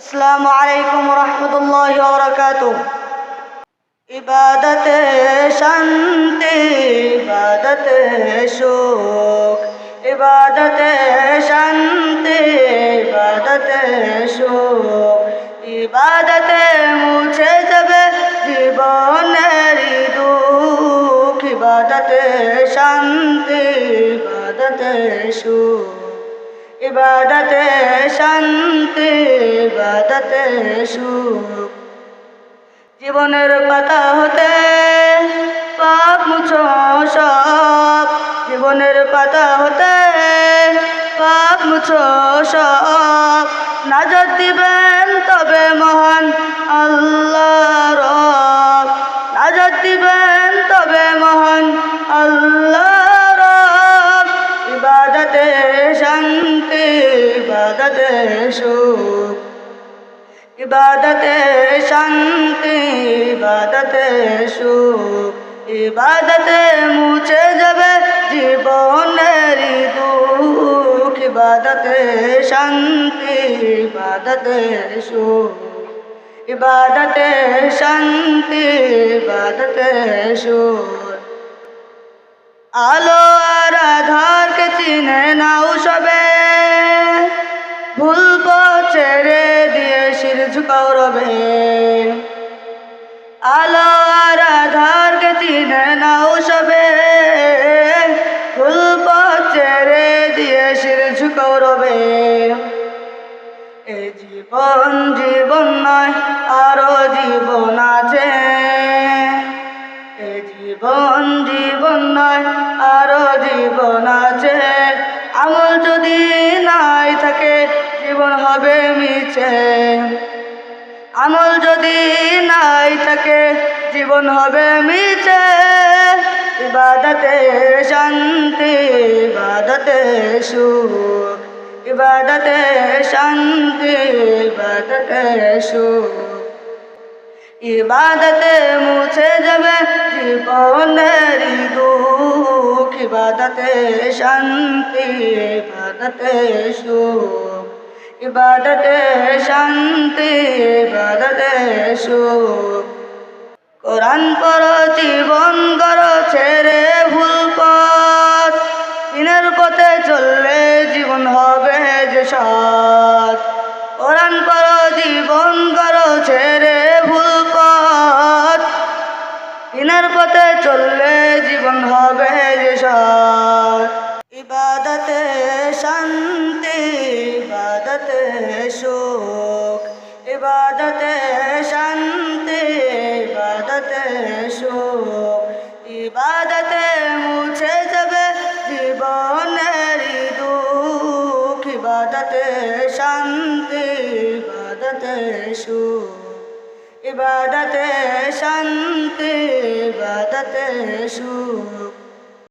আসসালামু আলাইকুম রহমতুল্লাহি ওয়া বারাকাতুহু। ইবাদতে শান্তি, ইবাদতে সুখ, ইবাদতে শান্তি, ইবাদতে সুখ, ইবাদতে মুছে যাবে জীবনের দুঃখ, ইবাদতে শান্তি, ইবাদতে সুখ, ইবাদতে শান্তি, ইবাদতে সুখ। জীবনের পাতা হতে পাপ মুছো সব, জীবনের পাতা হতে পাপ মুছো সব। নাজাত দিবেন তবে মহান আল্লাহ রব, নাজাত দিবেন তবে মহান আল্লাহ রব। ইবাদতে শান্তি, ইবাদতে সুখ, ইবাদতে শান্তি, ইবাদতে সুখ, ইবাদতে মুছে যাবে জীবনের দুঃখ, ইবাদতে শান্তি, ইবাদতে সুখ, ইবাদতে শান্তি, ইবাদতে সুখ। আলো আর আধারকে চিনে নাও সবে, ভুল পথ ছেড়ে দিয়ে শির ঝুকাও রবে। আলো আর আধারকে চিনে নাও সবে, ভুল পথ ছেড়ে দিয়ে শির ঝুকাও রবে। এই জীবন জীবন নয়, আরো জীবন আছে। এই জীবন জীবন নয়, আরো জীবন আছে। আমল যদি নাই থাকে জীবন হবে মিছে, আমল যদি নাই থাকে জীবন হবে মিছে। ইবাদতে শান্তি, ইবাদতে সুখ, ইবাদতে শান্তি, ইবাদতে সুখ, ইবাদতে মুছে যাবে জীবনের দুঃখ, ইবাদতে শান্তি, ইবাদতে সুখ, ইবাদতে শান্তি, ইবাদতে সুখ। কোরআন পড়ো, জীবন করো ছেড়ে ভুল পথ, দিনের পথে চললে জীবন হবে যে সৎ। কোরআন পড়ো, জীবন করো ছেড়ে ভুল পথ, দিনের পথে চললে জীবন হবে যে সৎ। ইবাদতে শান্তি, ইবাদতে সুখ, ইবাদতে শান্তি, ইবাদতে সুখ, ইবাদতে মুছে যাবে জীবনের দুঃখ, ইবাদতে শান্তি, ইবাদতে সুখ, ইবাদতে শান্তি, ইবাদতে সুখ।